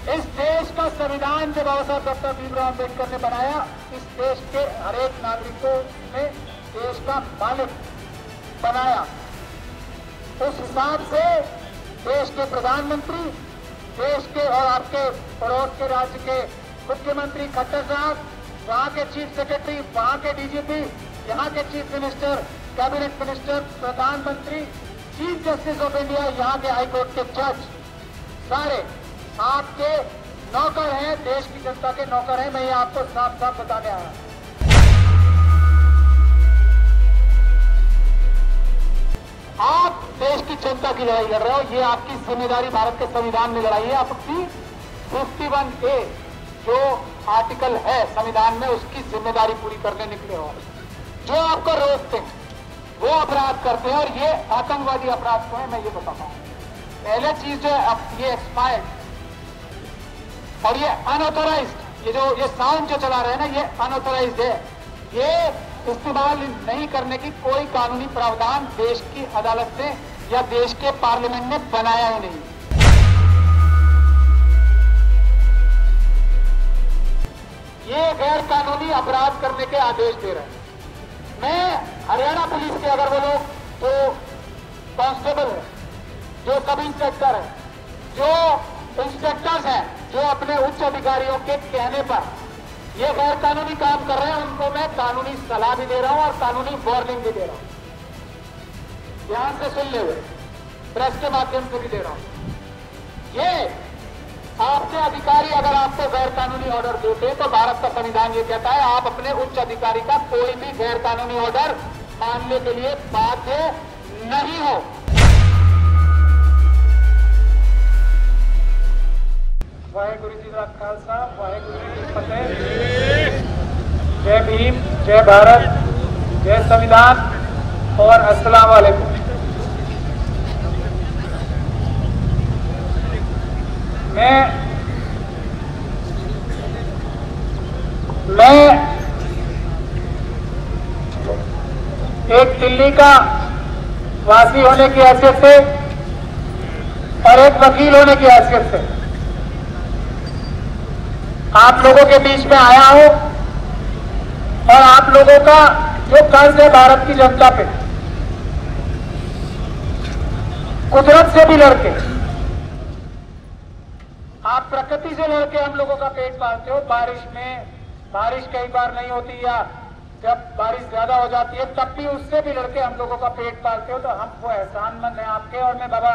इस देश का संविधान जो बाबा साहब डॉक्टर भीमराव अम्बेडकर ने बनाया, इस देश के हर एक नागरिकों ने देश का मालिक बनाया। उस हिसाब से देश के प्रधानमंत्री, देश के और आपके पड़ोस के राज्य के मुख्यमंत्री खट्टर साहब, वहां के चीफ सेक्रेटरी, वहां के डीजीपी, यहाँ के चीफ मिनिस्टर, कैबिनेट मिनिस्टर, प्रधानमंत्री, चीफ जस्टिस ऑफ इंडिया, यहाँ के हाईकोर्ट के जज, सारे आपके नौकर हैं, देश की जनता के नौकर हैं। मैं ये आपको साफ साफ बताने आया। आप देश की जनता की लड़ाई लड़ रहे हो, ये आपकी जिम्मेदारी भारत के संविधान में लड़ाई है। आप अपनी 51A जो आर्टिकल है संविधान में, उसकी जिम्मेदारी पूरी करने निकले हो। जो आपको रोकते हैं वो अपराध करते हैं, और ये आतंकवादी अपराध को है। मैं ये बताता हूँ, पहले चीज जो है, अब ये एक्सपायर्ड और ये अनऑथोराइज्ड, ये साउंड जो चला रहे हैं ना, ये अनऑथोराइज्ड है। ये इस्तेमाल नहीं करने की कोई कानूनी प्रावधान देश की अदालत ने या देश के पार्लियामेंट ने बनाया ही नहीं। ये गैर कानूनी अपराध करने के आदेश दे रहे हैं। मैं हरियाणा पुलिस के अगर वो लोग जो कांस्टेबल है, जो सब इंस्पेक्टर है, जो इंस्पेक्टर्स हैं, जो अपने उच्च अधिकारियों के कहने पर ये गैर कानूनी काम कर रहे हैं, उनको मैं कानूनी सलाह भी दे रहा हूं और कानूनी वार्निंग भी दे रहा हूं। ध्यान से सुन ले हुए, प्रेस के माध्यम से भी दे रहा हूं। ये आपके अधिकारी अगर आपको गैर कानूनी ऑर्डर देते तो भारत का संविधान ये कहता है आप अपने उच्च अधिकारी का कोई भी गैर कानूनी ऑर्डर मानने के लिए बाध्य नहीं हो। वाहेगुरु जी का खालसा, वाहेगुरु जी की फतेह। जय भीम, जय भारत, जय संविधान और अस्सलाम वालेकुम। मैं एक दिल्ली का वासी होने की हैसियत से और एक वकील होने की हैसियत से आप लोगों के बीच में आया हूं, और आप लोगों का जो कर्ज है भारत की जनता पे, कुदरत से भी लड़के, आप प्रकृति से लड़के हम लोगों का पेट पालते हो। बारिश में बारिश कई बार नहीं होती, या जब बारिश ज्यादा हो जाती है तब भी उससे भी लड़के हम लोगों का पेट पालते हो। तो हम वो एहसानमंद हैं आपके, और मैं बाबा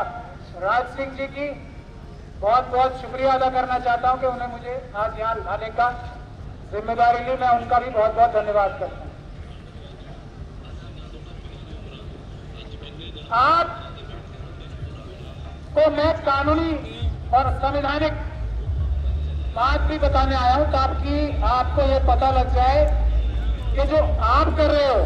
राज सिंह जी की बहुत बहुत शुक्रिया अदा करना चाहता हूं कि उन्हें मुझे आज यहाँ लाने का जिम्मेदारी ली। मैं उनका भी बहुत बहुत धन्यवाद करता हूं। आपको मैं कानूनी और संवैधानिक बात भी बताने आया हूं, ताकि आपको ये पता लग जाए कि जो आप कर रहे हो,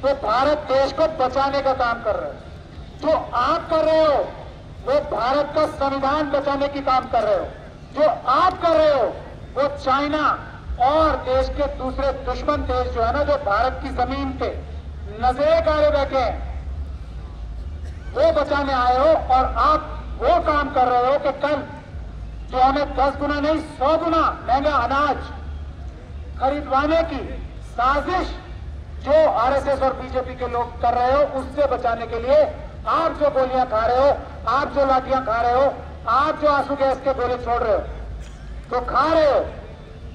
वो भारत देश को बचाने का काम कर रहे हो। जो आप कर रहे हो वो भारत का संविधान बचाने की काम कर रहे हो। जो आप कर रहे हो वो चाइना और देश के दूसरे दुश्मन देश जो है ना, जो भारत की जमीन पे नजरें गाड़े बैठे हैं, वो बचाने आए हो। और आप वो काम कर रहे हो कि कल जो हमें 10 गुना नहीं 100 गुना महंगा अनाज खरीदवाने की साजिश जो आरएसएस और बीजेपी के लोग कर रहे हो, उससे बचाने के लिए आप जो गोलियां खा रहे हो, आप जो लाठियां खा रहे हो, आप जो आंसू गैस के गोले छोड़ रहे हो, तो खा रहे हो,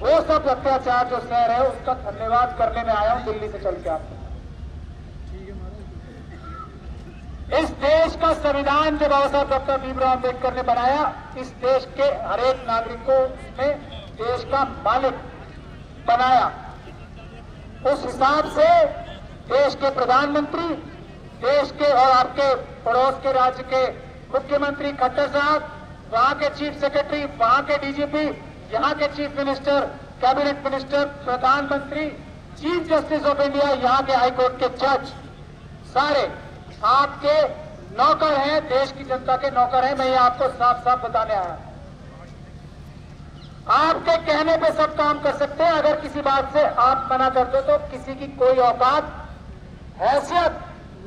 वो सब अत्याचार जो सह रहे हो, उसका धन्यवाद करने में आया हूं दिल्ली से चल के आपको। इस देश का संविधान जो बाबा साहब डॉक्टर भीमराव अम्बेडकर ने बनाया, इस देश के हर एक नागरिकों ने देश का मालिक बनाया। उस हिसाब से देश के प्रधानमंत्री, देश के और आपके पड़ोस के राज्य के मुख्यमंत्री खट्टर साहब, वहां के चीफ सेक्रेटरी, वहां के डीजीपी, यहाँ के चीफ मिनिस्टर, कैबिनेट मिनिस्टर, प्रधानमंत्री, चीफ जस्टिस ऑफ इंडिया, यहाँ के हाईकोर्ट के जज, सारे आपके नौकर हैं, देश की जनता के नौकर हैं। मैं ये आपको साफ साफ बताने आया। आपके कहने पे सब काम कर सकते हैं, अगर किसी बात से आप मना कर दो तो किसी की कोई औकात, हैसियत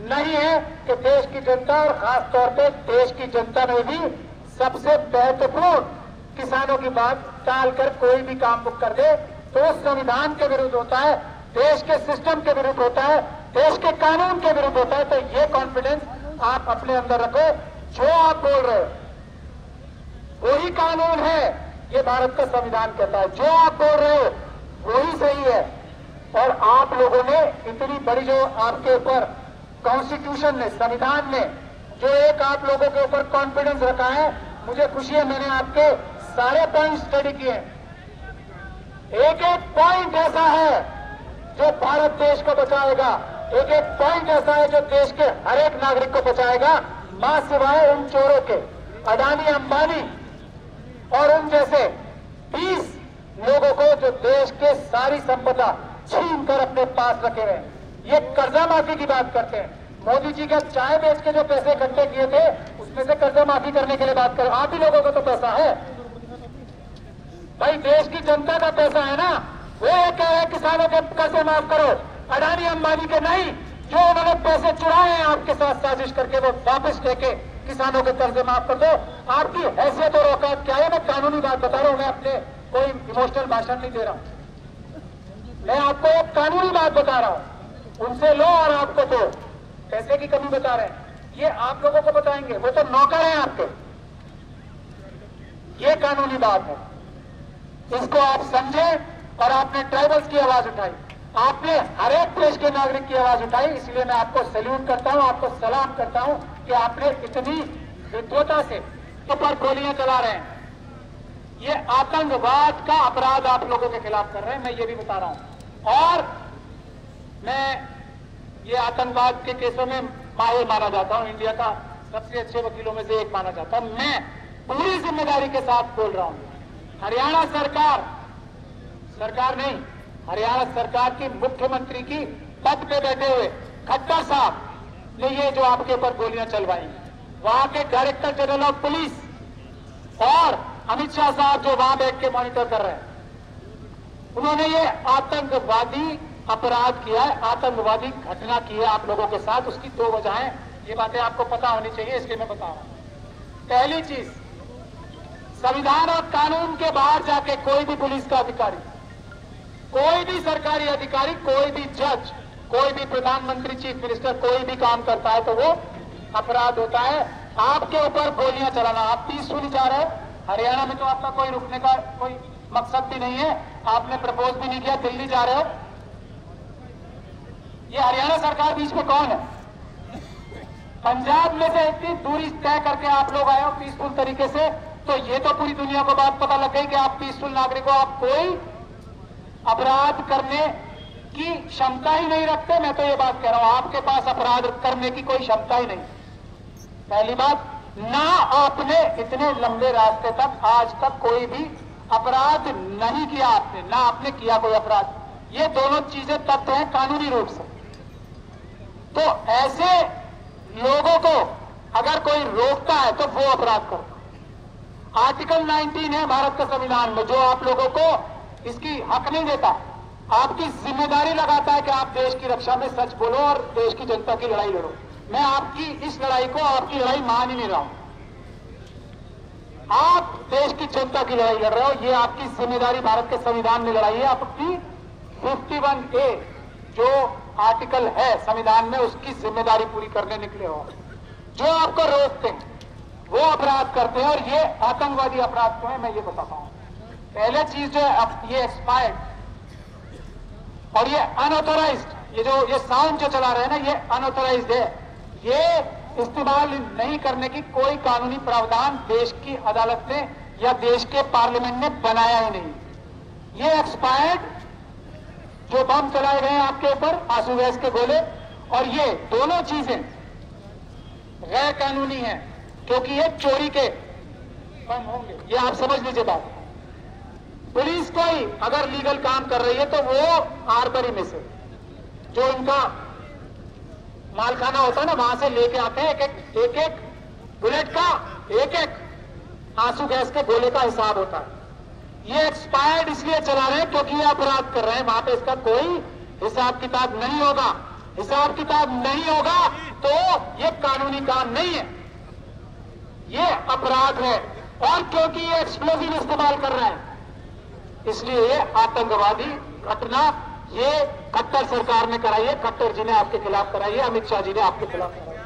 नहीं है कि देश की जनता और खास तौर पे देश की जनता में भी सबसे महत्वपूर्ण किसानों की बात टालकर कोई भी काम कर दे तो वो संविधान के विरुद्ध होता है, देश के सिस्टम के विरुद्ध होता है, देश के कानून के विरुद्ध होता है। तो ये कॉन्फिडेंस आप अपने अंदर रखो। जो आप बोल रहे हो वही कानून है, ये भारत का संविधान कहता है। जो आप बोल रहे हो वही सही है। और आप लोगों ने इतनी बड़ी जो आपके ऊपर कॉन्स्टिट्यूशन ने, संविधान ने जो एक आप लोगों के ऊपर कॉन्फिडेंस रखा है, मुझे खुशी है। मैंने आपके सारे पॉइंट स्टडी किए। एक एक पॉइंट ऐसा है जो भारत देश को बचाएगा, एक एक पॉइंट ऐसा है जो देश के हर एक नागरिक को बचाएगा, मां सिवाय उन चोरों के, अडानी अंबानी और उन जैसे 20 लोगों को जो देश के सारी संपदा छीन कर अपने पास रखे हुए। ये कर्जा माफी की बात करते हैं। मोदी जी का चाय बेच के जो पैसे इकट्ठे किए थे उसमें से कर्जा माफी करने के लिए बात करो। आप ही लोगों को तो पैसा है भाई, देश की जनता का पैसा है ना। वो ये कह रहे किसानों के कर्जे माफ करो, अडानी अंबानी के नहीं। जो उन्होंने पैसे चुराए हैं आपके साथ साजिश करके वो वापस लेके किसानों के कर्जे माफ कर दो। आपकी हैसियत और औकात क्या है? मैं कानूनी बात बता रहा हूं, मैं अपने कोई इमोशनल भाषण नहीं दे रहा हूं। मैं आपको एक कानूनी बात बता रहा हूं। उनसे लो और आपको दो। पैसे की कमी बता रहे हैं, ये आप लोगों को बताएंगे, वो तो नौकर हैं आपके। ये कानूनी बात है, इसको आप समझें। और आपने ट्राइबल्स की आवाज उठाई, आपने हर एक देश के नागरिक की आवाज उठाई, इसलिए मैं आपको सैल्यूट करता हूं, आपको सलाम करता हूं कि आपने इतनी विद्वता से ऊपर गोलियां चला रहे हैं। ये आतंकवाद का अपराध आप लोगों के खिलाफ कर रहे हैं, मैं ये भी बता रहा हूं। और मैं ये आतंकवाद के केसों में माहिर माना जाता हूं, इंडिया का सबसे अच्छे वकीलों में से एक माना जाता हूं। मैं पूरी जिम्मेदारी के साथ बोल रहा हूं। हरियाणा सरकार नहीं, हरियाणा सरकार की मुख्यमंत्री की पद पे बैठे हुए खट्टर साहब ने ये जो आपके ऊपर गोलियां चलवाई, वहां के डायरेक्टर जनरल ऑफ पुलिस और अमित शाह साहब जो वहां बैठ के मॉनिटर कर रहे हैं, उन्होंने ये आतंकवादी अपराध किया है, आतंकवादी घटना की है आप लोगों के साथ। उसकी दो वजहें, ये बातें आपको पता होनी चाहिए, इसलिए मैं बता रहा हूं। पहली चीज, संविधान और कानून के बाहर जाके कोई भी पुलिस का अधिकारी, कोई भी सरकारी अधिकारी, कोई भी जज, कोई भी प्रधानमंत्री, चीफ मिनिस्टर कोई भी काम करता है तो वो अपराध होता है। आपके ऊपर गोलियां चलाना, आप पीसफुली जा रहे हो। हरियाणा में तो आपका कोई रुकने का कोई मकसद भी नहीं है, आपने प्रपोज भी नहीं किया, दिल्ली जा रहे हो। ये हरियाणा सरकार बीच में कौन है? पंजाब में से इतनी दूरी तय करके आप लोग आए हो पीसफुल तरीके से, तो ये तो पूरी दुनिया को बात पता लग गई कि आप पीसफुल नागरिक हो, आप कोई अपराध करने की क्षमता ही नहीं रखते। मैं तो ये बात कह रहा हूं, आपके पास अपराध करने की कोई क्षमता ही नहीं। पहली बात, ना आपने इतने लंबे रास्ते तक आज तक कोई भी अपराध नहीं किया, आपने ना आपने किया कोई अपराध। ये दोनों चीजें तथ्य हैं कानूनी रूप से। तो ऐसे लोगों को अगर कोई रोकता है तो वो अपराध करता। आर्टिकल 19 है भारत के संविधान में, जो आप लोगों को इसकी हक नहीं देता, आपकी जिम्मेदारी लगाता है कि आप देश की रक्षा में सच बोलो और देश की जनता की लड़ाई लड़ो। मैं आपकी इस लड़ाई को, आपकी लड़ाई मान ही नहीं रहा हूं। आप देश की जनता की लड़ाई लड़ रहे हो, ये आपकी जिम्मेदारी भारत के संविधान में लड़ाई है। आपकी 51A जो आर्टिकल है संविधान में, उसकी जिम्मेदारी पूरी करने निकले हो। जो आपको रोकते हैं वो अपराध करते हैं, और ये आतंकवादी अपराध क्यों है मैं ये बताता हूं। पहले चीज जो है, अब ये एक्सपायर्ड और ये अनऑथोराइज्ड, ये साउंड जो चला रहे हैं ना, ये अनऑथोराइज्ड है। ये इस्तेमाल नहीं करने की कोई कानूनी प्रावधान देश की अदालत ने या देश के पार्लियामेंट ने बनाया ही नहीं। ये एक्सपायर्ड जो बम चलाए गए हैं आपके ऊपर, आंसू गैस के गोले, और ये दोनों चीजें गैर कानूनी हैं, क्योंकि ये चोरी के बम होंगे। ये आप समझ लीजिए बात। पुलिस कोई अगर लीगल काम कर रही है तो वो आर्बरी में से जो इनका मालखाना होता है ना, वहां से लेके आते हैं एक एक बुलेट का, एक एक आंसू गैस के गोले का हिसाब होता है। ये एक्सपायर्ड इसलिए चला रहे हैं क्योंकि ये अपराध कर रहे हैं, वहां पे इसका कोई हिसाब किताब नहीं होगा। हिसाब किताब नहीं होगा तो ये कानूनी काम नहीं है, ये अपराध है। और क्योंकि ये एक्सप्लोजिव इस्तेमाल कर रहे हैं इसलिए ये आतंकवादी घटना ये खट्टर सरकार ने कराई है, खट्टर जी ने आपके खिलाफ कराई है, अमित शाह जी ने आपके खिलाफ कराई है।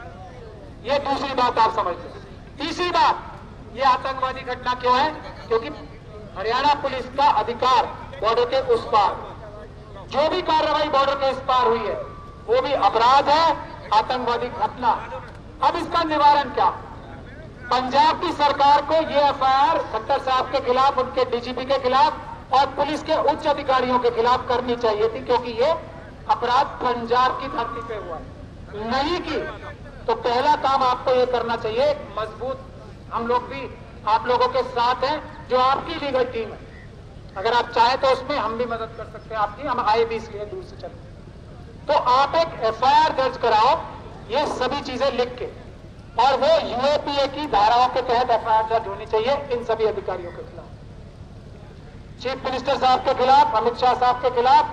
ये दूसरी बात आप समझते। तीसरी बात, ये आतंकवादी घटना क्यों है? क्योंकि हरियाणा पुलिस का अधिकार बॉर्डर के उस पार, जो भी कार्रवाई बॉर्डर के इस पार हुई है वो भी अपराध है, आतंकवादी घटना। अब इसका निवारण क्या? पंजाब की सरकार को ये एफआईआर खट्टर साहब के खिलाफ, उनके डीजीपी के खिलाफ और पुलिस के उच्च अधिकारियों के खिलाफ करनी चाहिए थी, क्योंकि ये अपराध पंजाब की धरती पे हुआ है। नहीं की तो पहला काम आपको ये करना चाहिए, मजबूत, हम लोग भी आप लोगों के साथ हैं, जो आपकी लीगल टीम है, अगर आप चाहें तो उसमें हम भी मदद कर सकते हैं आपकी, हम आए भी इसलिए दूर से चलते। तो आप एक एफआईआर दर्ज कराओ ये सभी चीजें लिख के, और वो यूएपीए की धाराओं के तहत एफआईआर दर्ज होनी चाहिए इन सभी अधिकारियों के खिलाफ, चीफ मिनिस्टर साहब के खिलाफ, अमित शाह साहब के खिलाफ,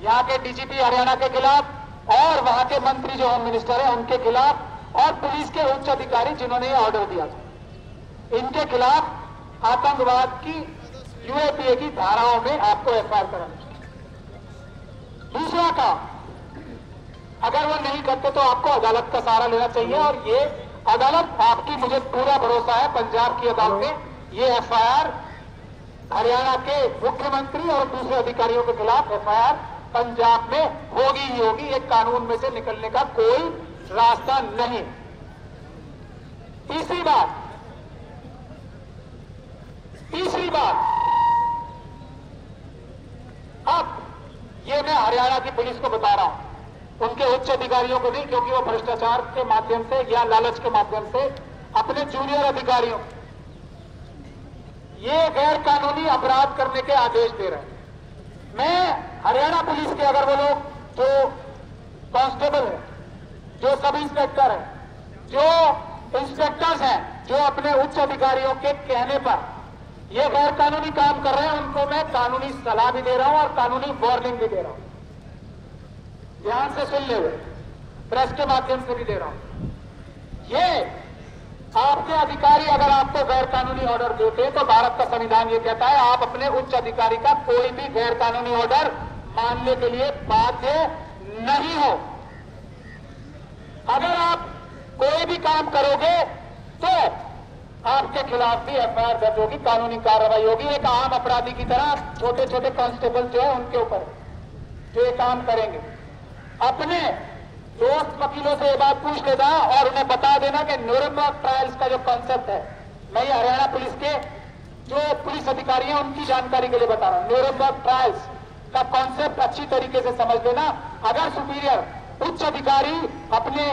यहाँ के डीजीपी हरियाणा के खिलाफ, और वहां के मंत्री जो होम मिनिस्टर है उनके खिलाफ, और पुलिस के उच्च अधिकारी जिन्होंने ये ऑर्डर दिया था, इनके खिलाफ आतंकवाद की यूएपीए की धाराओं में आपको एफआईआर करानी चाहिए। दूसरा काम, अगर वो नहीं करते तो आपको अदालत का सहारा लेना चाहिए, और ये अदालत आपकी, मुझे पूरा भरोसा है पंजाब की अदालत में ये एफआईआर हरियाणा के मुख्यमंत्री और दूसरे अधिकारियों के खिलाफ एफआईआर पंजाब में होगी ही होगी, एक कानून में से निकलने का कोई रास्ता नहीं। तीसरी बात, अब ये मैं हरियाणा की पुलिस को बता रहा हूं, उनके उच्च अधिकारियों को नहीं, क्योंकि वो भ्रष्टाचार के माध्यम से या लालच के माध्यम से अपने जूनियर अधिकारियों ये गैर कानूनी अपराध करने के आदेश दे रहे हैं। मैं हरियाणा पुलिस के अगर वो लोग जो कांस्टेबल है, जो सब इंस्पेक्टर है, जो इंस्पेक्टर्स हैं, जो अपने उच्च अधिकारियों के कहने पर ये गैर कानूनी काम कर रहे हैं, उनको मैं कानूनी सलाह भी दे रहा हूं और कानूनी वार्निंग भी दे रहा हूं। ध्यान से सुन ले, प्रेस के माध्यम से भी दे रहा हूं। ये आपके अधिकारी अगर आपको गैर कानूनी ऑर्डर देते तो भारत का संविधान ये कहता है आप अपने उच्च अधिकारी का कोई भी गैर कानूनी ऑर्डर मानने के लिए बाध्य नहीं हो। अगर आप कोई भी काम करोगे तो आपके खिलाफ भी एफआईआर दर्ज होगी, कानूनी कार्रवाई होगी। एक आम अपराधी की तरह छोटे छोटे कांस्टेबल जो है उनके ऊपर जो ये काम करेंगे, अपने दोस्त वकीलों से ये बात पूछ लेना और उन्हें बता देना कि न्यूरेमबर्ग ट्रायल्स का जो कॉन्सेप्ट है, मैं ये हरियाणा पुलिस के जो पुलिस अधिकारी हैं उनकी जानकारी के लिए बता रहा हूं, न्यूरेमबर्ग ट्रायल्स का कॉन्सेप्ट अच्छी तरीके से समझ लेना। अगर सुपीरियर उच्च अधिकारी अपने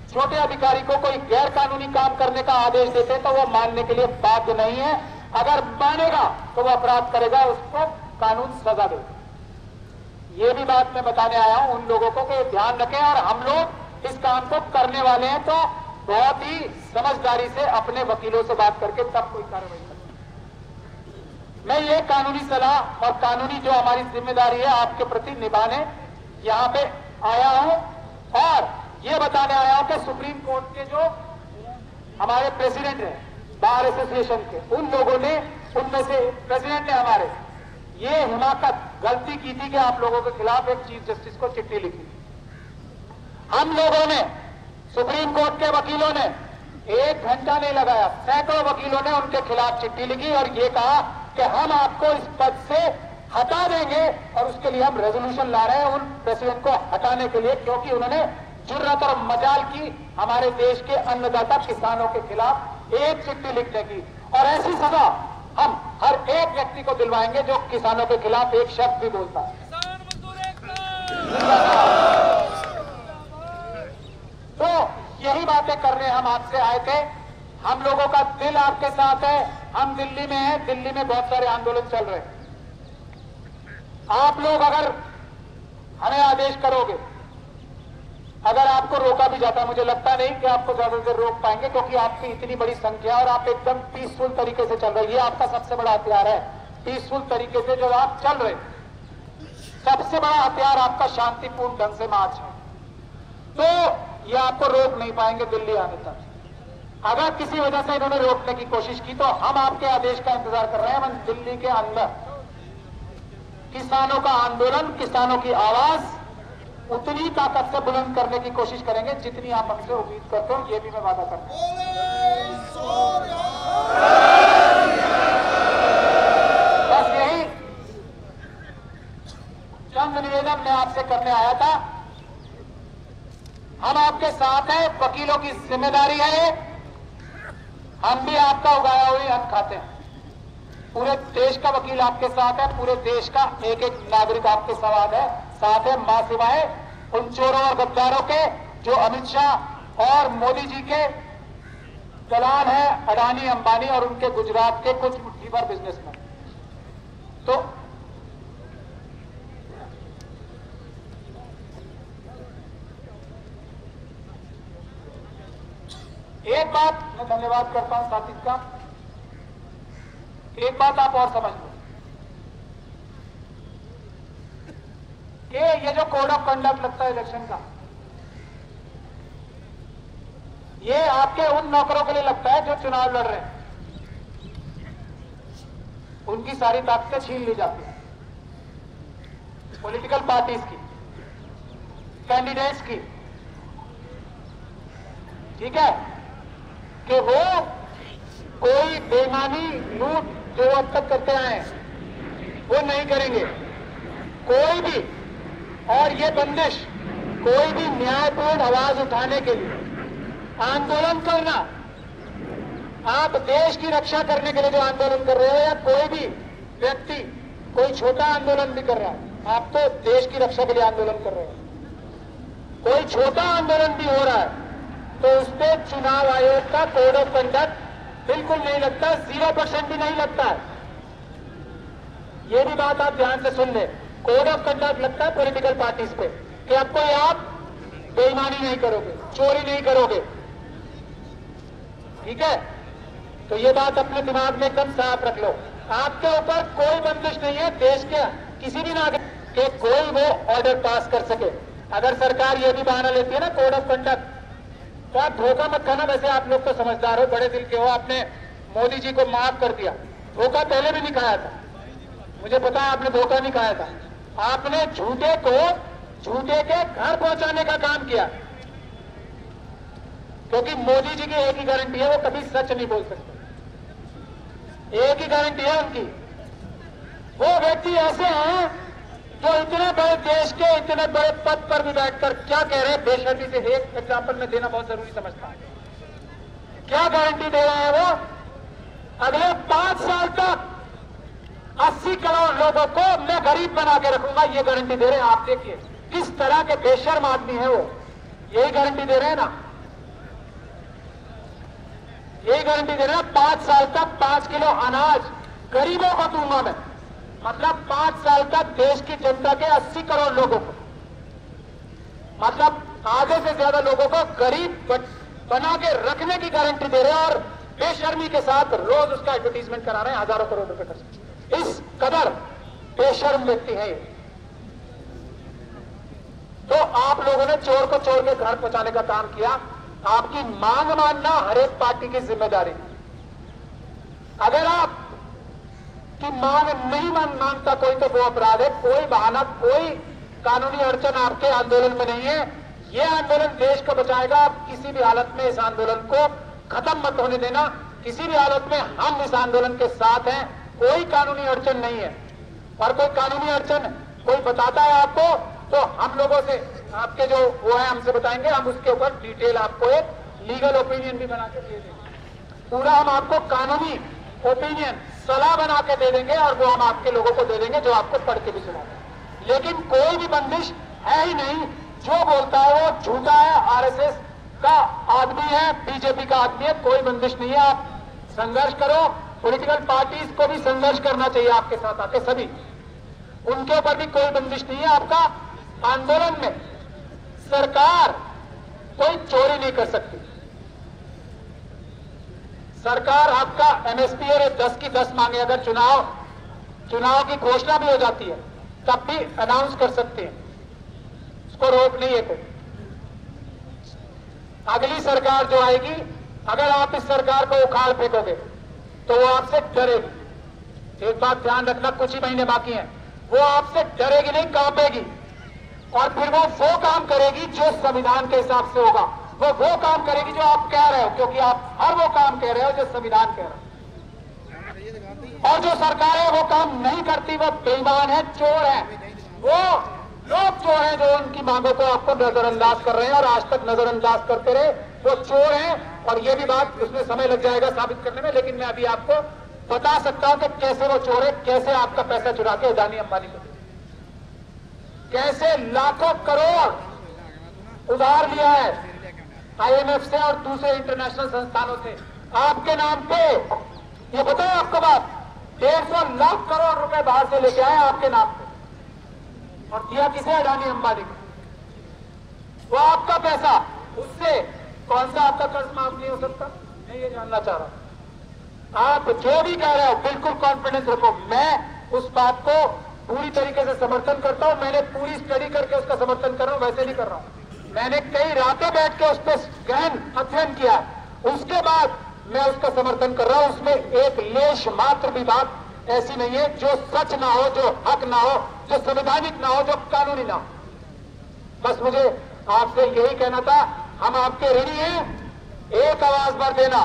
छोटे अधिकारी को कोई गैर कानूनी काम करने का आदेश देते तो वो मानने के लिए बाध्य नहीं है, अगर मानेगा तो वो अपराध करेगा, उसको कानून सजा देगा। ये भी बात मैं बताने आया हूं उन लोगों को कि ध्यान रखें, और हम लोग इस काम को करने वाले हैं तो बहुत ही समझदारी से अपने वकीलों से बात करके तब कोई कार्रवाई करें। मैं ये कानूनी सलाह और कानूनी जो हमारी जिम्मेदारी है आपके प्रति निभाने यहां पे आया हूं, और ये बताने आया हूं कि सुप्रीम कोर्ट के जो हमारे प्रेसिडेंट हैं बार एसोसिएशन के, उन लोगों ने, उनमें से प्रेसिडेंट ने हमारे ये हिमाकत गलती की थी कि आप लोगों के खिलाफ एक चीफ जस्टिस को चिट्ठी लिखी। हम लोगों ने, सुप्रीम कोर्ट के वकीलों ने 1 घंटा नहीं लगाया, सैकड़ों वकीलों ने उनके खिलाफ चिट्ठी लिखी और ये कहा कि हम आपको इस पद से हटा देंगे, और उसके लिए हम रेजोल्यूशन ला रहे हैं उन प्रेसिडेंट को हटाने के लिए, क्योंकि उन्होंने जुर्रत और मजाल की हमारे देश के अन्नदाता किसानों के खिलाफ एक चिट्ठी लिखने की। और ऐसी सजा हम हर एक व्यक्ति को दिलवाएंगे जो किसानों के खिलाफ एक शब्द भी बोलता है। तो यही बातें करने हम आपसे आए थे। हम लोगों का दिल आपके साथ है, हम दिल्ली में हैं, दिल्ली में बहुत सारे आंदोलन चल रहे हैं। आप लोग अगर हमें आदेश करोगे, अगर आपको रोका भी जाता, मुझे लगता नहीं कि आपको ज्यादा देर रोक पाएंगे, क्योंकि आपकी इतनी बड़ी संख्या और आप एकदम पीसफुल तरीके से चल रहे हैं। ये आपका सबसे बड़ा हथियार है, पीसफुल तरीके से जो आप चल रहे, सबसे बड़ा हथियार आपका शांतिपूर्ण ढंग से मार्च है। तो ये आपको रोक नहीं पाएंगे दिल्ली आने तक। अगर किसी वजह से इन्होंने रोकने की कोशिश की तो हम आपके आदेश का इंतजार कर रहे हैं। हम दिल्ली के अंदर किसानों का आंदोलन, किसानों की आवाज उतनी ताकत से बुलंद करने की कोशिश करेंगे जितनी आप हमसे उम्मीद करते हो। ये भी मैं वादा करता हूं। बस यही चंद निवेदन मैं आपसे करने आया था। हम आपके साथ हैं, वकीलों की जिम्मेदारी है, हम भी आपका उगाया हुई अन्न खाते हैं। पूरे देश का वकील आपके साथ है, पूरे देश का एक एक नागरिक आपके साथ है। मां सिवाय उन चोरों और गद्दारों के जो अमित शाह और मोदी जी के दलाल हैं, अडानी अंबानी और उनके गुजरात के कुछ मुट्ठी भर बिजनेसमैन। तो एक बात मैं धन्यवाद करता हूं साथी का, एक बात आप और समझ लो कि ये जो कोड ऑफ कंडक्ट लगता है इलेक्शन का, ये आपके उन नौकरों के लिए लगता है जो चुनाव लड़ रहे हैं। उनकी सारी ताकतें छीन ली जाती है पॉलिटिकल पार्टीज की, कैंडिडेट्स की, ठीक है, कि वो कोई बेईमानी लूट जो अब तक करते आए हैं वो नहीं करेंगे कोई भी। और ये बंदिश कोई भी न्यायपूर्ण आवाज उठाने के लिए आंदोलन करना, आप देश की रक्षा करने के लिए जो आंदोलन कर रहे हो या कोई भी व्यक्ति कोई छोटा आंदोलन भी कर रहा है, आप तो देश की रक्षा के लिए आंदोलन कर रहे हो। कोई छोटा आंदोलन भी हो रहा है तो उस पर चुनाव आयोग का कोड ऑफ कंडक्ट बिल्कुल नहीं लगता, 0% भी नहीं लगता है। ये भी बात आप ध्यान से सुन ले। कोड ऑफ कंडक्ट लगता है पॉलिटिकल पार्टीज पे कि अब कोई आप बेईमानी नहीं करोगे, चोरी नहीं करोगे, ठीक है। तो ये बात अपने दिमाग में एकदम साफ रख लो। आपके ऊपर कोई बंदिश नहीं है देश के किसी भी नागरिक के कोई वो ऑर्डर पास कर सके। अगर सरकार ये भी बहाना लेती है ना कोड ऑफ कंडक्ट, तो आप धोखा मत खाना। वैसे आप लोग तो समझदार हो, बड़े दिल के हो, आपने मोदी जी को माफ कर दिया। धोखा पहले भी नहीं खाया था, मुझे पता है आपने धोखा नहीं खाया था। आपने झूठे को झूठे के घर पहुंचाने का काम किया, क्योंकि मोदी जी की एक ही गारंटी है, वो कभी सच नहीं बोल सकते। एक ही गारंटी है उनकी। वो व्यक्ति ऐसे हैं जो इतने बड़े देश के इतने बड़े पद पर भी बैठकर क्या कह रहे हैं, बेशर्मी से एक एग्जाम्पल में देना बहुत जरूरी समझता है। क्या गारंटी दे रहे हैं वो? अगले 5 साल तक 80 करोड़ लोगों को मैं गरीब बना के रखूंगा, ये गारंटी दे रहे हैं। आप देखिए किस तरह के बेशर्म आदमी है वो, यही गारंटी दे रहे हैं ना, यही गारंटी दे रहे हैं। 5 साल तक 5 किलो अनाज गरीबों को दूंगा मैं, मतलब 5 साल तक देश की जनता के 80 करोड़ लोगों को, मतलब आधे से ज्यादा लोगों को गरीब बना के रखने की गारंटी दे रहे हैं। और बेशर्मी के साथ रोज उसका एडवर्टीजमेंट करा रहे हैं, हजारों करोड़ रुपए खर्च। इस कदर बेशर्म व्यक्ति है ये। तो आप लोगों ने चोर को चोर के घर पहुंचाने का काम किया। आपकी मांग मानना हर एक पार्टी की जिम्मेदारी। अगर आप की मांग नहीं मानता कोई तो वो अपराध है। कोई बहाना, कोई कानूनी अड़चन आपके आंदोलन में नहीं है। ये आंदोलन देश को बचाएगा। आप किसी भी हालत में इस आंदोलन को खत्म मत होने देना। किसी भी हालत में हम इस आंदोलन के साथ हैं। कोई कानूनी अड़चन नहीं है। और कोई कानूनी अड़चन कोई बताता है आपको तो हम लोगों से आपके जो वो है हमसे बताएंगे, हम उसके ऊपर डिटेल आपको एक लीगल ओपिनियन भी बना के दे देंगे। पूरा हम आपको कानूनी ओपिनियन सलाह बना के दे देंगे और वो हम आपके लोगों को दे देंगे जो आपको पढ़ के भी सुनाएंगे। लेकिन कोई भी बंदिश है ही नहीं। जो बोलता है वो झूठा है, आरएसएस का आदमी है, बीजेपी का आदमी है। कोई बंदिश नहीं है। आप संघर्ष करो। पॉलिटिकल पार्टीज को भी संघर्ष करना चाहिए आपके साथ आके, सभी उनके ऊपर भी कोई बंदिश नहीं है। आपका आंदोलन में सरकार कोई चोरी नहीं कर सकती। सरकार आपका एमएसपी और 10 की 10 मांगे, अगर चुनाव की घोषणा भी हो जाती है तब भी अनाउंस कर सकते हैं, उसको रोक नहीं है कोई। अगली सरकार जो आएगी, अगर आप इस सरकार को उखाड़ फेंकोगे तो वो आपसे डरेगी। एक बात ध्यान रखना, कुछ ही महीने बाकी हैं, वो आपसे डरेगी नहीं, कांपेगी। और फिर वो काम करेगी जो संविधान के हिसाब से होगा, वो काम करेगी जो आप कह रहे हो, क्योंकि आप हर वो काम कह रहे हो जो संविधान कह रहा है। और जो सरकारें वो काम नहीं करती, वो बेईमान है, चोर है। वो लोग चोर हैं जो उनकी मांगों को आपको नजरअंदाज कर रहे हैं और आज तक नजरअंदाज करते रहे, वो चोर हैं। और ये भी बात, उसमें समय लग जाएगा साबित करने में, लेकिन मैं अभी आपको बता सकता हूं कि कैसे वो चोर है, कैसे आपका पैसा चुरा के अदानी अंबानी को, कैसे लाखों करोड़ उधार लिया है IMF से और दूसरे इंटरनेशनल संस्थानों से आपके नाम पे। ये बताओ आपको बात, 150 लाख करोड़ रुपए बाहर से लेके आए आपके नाम पे, और दिया किसे? अडानी अंबानी को। वो आपका पैसा, उससे कौन सा आपका कर्ज माफ नहीं हो सकता? मैं ये जानना चाह रहा हूं। आप जो भी कह रहे हो बिल्कुल कॉन्फिडेंस रखो, मैं उस बात को पूरी तरीके से समर्थन करता हूं। मैंने पूरी स्टडी करके उसका समर्थन कर रहा हूं, वैसे नहीं कर रहा हूं। मैंने कई रातें बैठ के उस पर गहन अध्ययन किया, उसके बाद मैं उसका समर्थन कर रहा हूं। उसमें एक लेश मात्र भी बात ऐसी नहीं है जो सच ना हो, जो हक ना हो, जो संवैधानिक ना हो, जो कानूनी ना हो। बस मुझे आपसे यही कहना था, हम आपके ऋणी हैं। एक आवाज भर देना,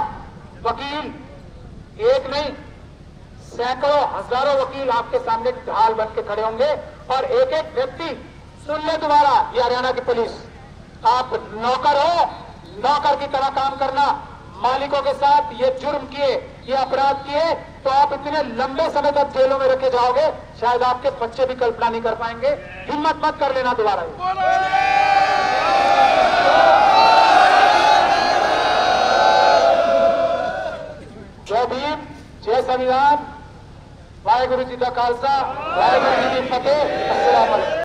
वकील एक नहीं, सैकड़ों हजारों वकील आपके सामने ढाल बन के खड़े होंगे, और एक एक व्यक्ति सुन ले तुम्हारा, ये हरियाणा की पुलिस, आप नौकर हो, नौकर की तरह काम करना। मालिकों के साथ ये जुर्म किए, ये अपराध किए, तो आप इतने लंबे समय तक जेलों में रखे जाओगे, शायद आपके बच्चे भी कल्पना नहीं कर पाएंगे। हिम्मत मत कर लेना दोबारा। जय भीम, जय संविधान, वाहेगुरु जी का खालसा, वाहेगुरु जी की फतेह। अस्सलाम वालेकुम।